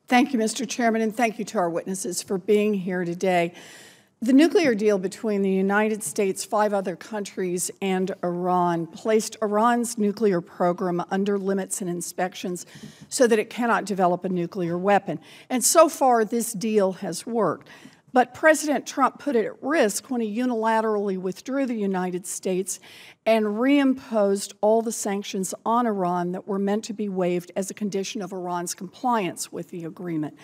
Thank you, Mr. Chairman, and thank you to our witnesses for being here today. The nuclear deal between the United States, 5 other countries, and Iran placed Iran's nuclear program under limits and inspections so that it cannot develop a nuclear weapon. And so far, this deal has worked. But President Trump put it at risk when he unilaterally withdrew the United States and reimposed all the sanctions on Iran that were meant to be waived as a condition of Iran's compliance with the agreement.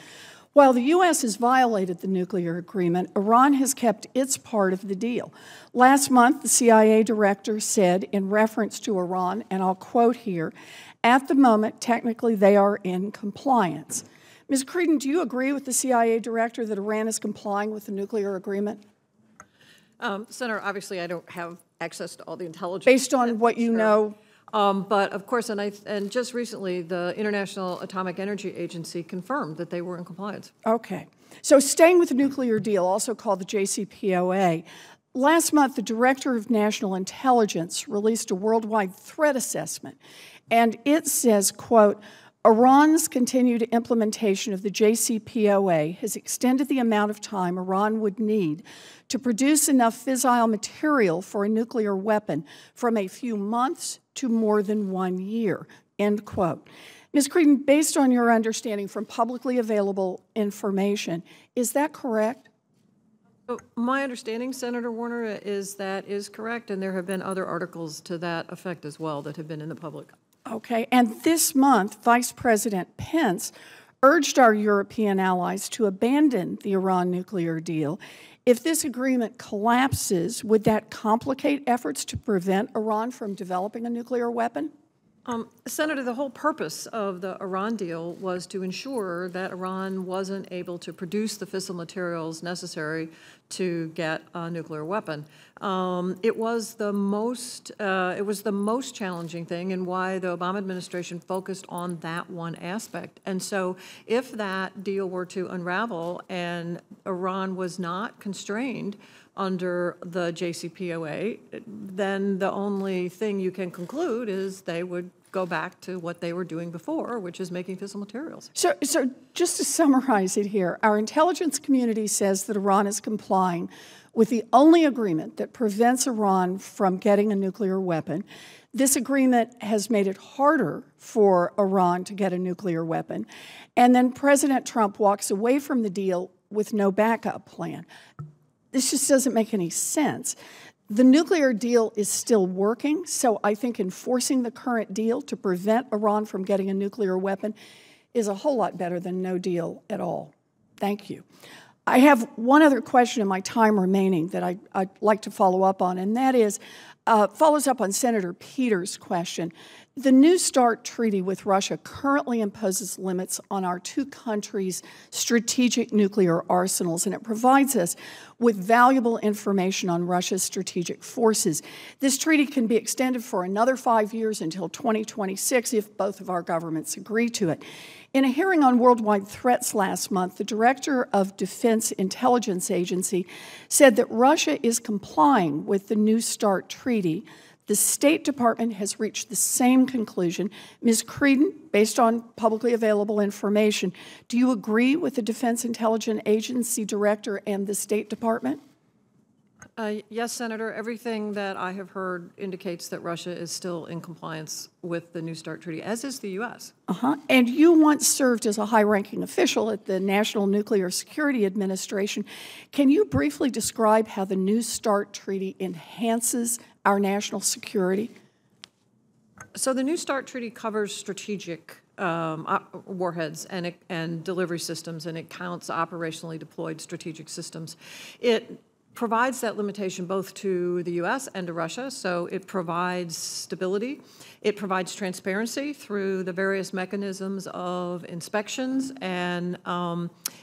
While the U.S. has violated the nuclear agreement, Iran has kept its part of the deal. Last month, the CIA director said, in reference to Iran, and I'll quote here, "At the moment, technically, they are in compliance." Ms. Creedon, do you agree with the CIA director that Iran is complying with the nuclear agreement? Senator, obviously, I don't have access to all the intelligence. Based on what you know? But of course, and just recently, the International Atomic Energy Agency confirmed that they were in compliance. Okay. So staying with the nuclear deal, also called the JCPOA, last month the Director of National Intelligence released a worldwide threat assessment, and it says, quote, "Iran's continued implementation of the JCPOA has extended the amount of time Iran would need to produce enough fissile material for a nuclear weapon from a few months to more than 1 year," end quote. Ms. Creedon, based on your understanding from publicly available information, is that correct? My understanding, Senator Warner, is that is correct, and there have been other articles to that effect as well that have been in the public. Okay, and this month, Vice President Pence urged our European allies to abandon the Iran nuclear deal. If this agreement collapses, would that complicate efforts to prevent Iran from developing a nuclear weapon? Senator, the whole purpose of the Iran deal was to ensure that Iran wasn't able to produce the fissile materials necessary to get a nuclear weapon. It was the most challenging thing, and why the Obama administration focused on that one aspect. And so, if that deal were to unravel and Iran was not constrained under the JCPOA, then the only thing you can conclude is they would go back to what they were doing before, which is making fissile materials. So just to summarize it here, our intelligence community says that Iran is complying with the only agreement that prevents Iran from getting a nuclear weapon. This agreement has made it harder for Iran to get a nuclear weapon. And then President Trump walks away from the deal with no backup plan. This just doesn't make any sense. The nuclear deal is still working, so I think enforcing the current deal to prevent Iran from getting a nuclear weapon is a whole lot better than no deal at all. Thank you. I have one other question in my time remaining that I'd like to follow up on, and that is, follows up on Senator Peters' question. The New START treaty with Russia currently imposes limits on our 2 countries' strategic nuclear arsenals, and it provides us with valuable information on Russia's strategic forces. This treaty can be extended for another 5 years until 2026 if both of our governments agree to it. In a hearing on worldwide threats last month, the Director of Defense Intelligence Agency said that Russia is complying with the New START treaty. The State Department has reached the same conclusion. Ms. Creedon, based on publicly available information, do you agree with the Defense Intelligence Agency Director and the State Department? Yes, Senator. Everything that I have heard indicates that Russia is still in compliance with the New START treaty, as is the U.S. And you once served as a high-ranking official at the National Nuclear Security Administration. Can you briefly describe how the New START treaty enhances our national security? So the New START treaty covers strategic warheads and delivery systems, and it counts operationally deployed strategic systems. It provides that limitation both to the U.S. and to Russia, so it provides stability. It provides transparency through the various mechanisms of inspections, and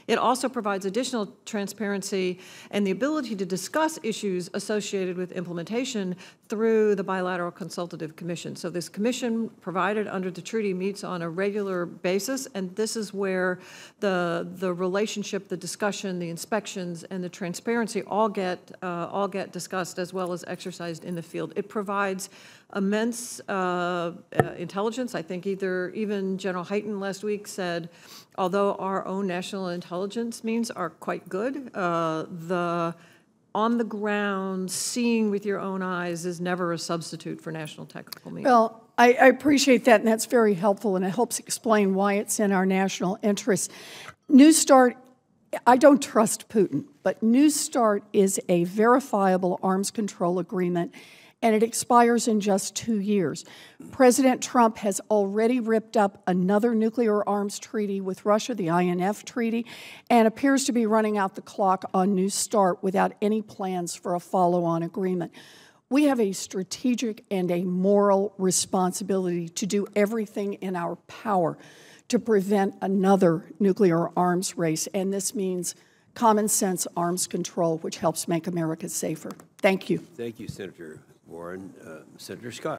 it also provides additional transparency and the ability to discuss issues associated with implementation through the Bilateral Consultative Commission. So this commission, provided under the treaty, meets on a regular basis, and this is where the relationship, the discussion, the inspections, and the transparency all get discussed as well as exercised in the field. It provides immense intelligence. I think even General Hyten last week said, although our own national intelligence means are quite good, the on-the-ground, seeing with your own eyes is never a substitute for national technical means. Well, I appreciate that, and that's very helpful, and it helps explain why it's in our national interest. New START, I don't trust Putin, but New START is a verifiable arms control agreement, and it expires in just 2 years. President Trump has already ripped up another nuclear arms treaty with Russia, the INF treaty, and appears to be running out the clock on New START without any plans for a follow-on agreement. We have a strategic and a moral responsibility to do everything in our power to prevent another nuclear arms race, and this means common sense arms control, which helps make America safer. Thank you. Thank you, Senator Warren. Senator Scott.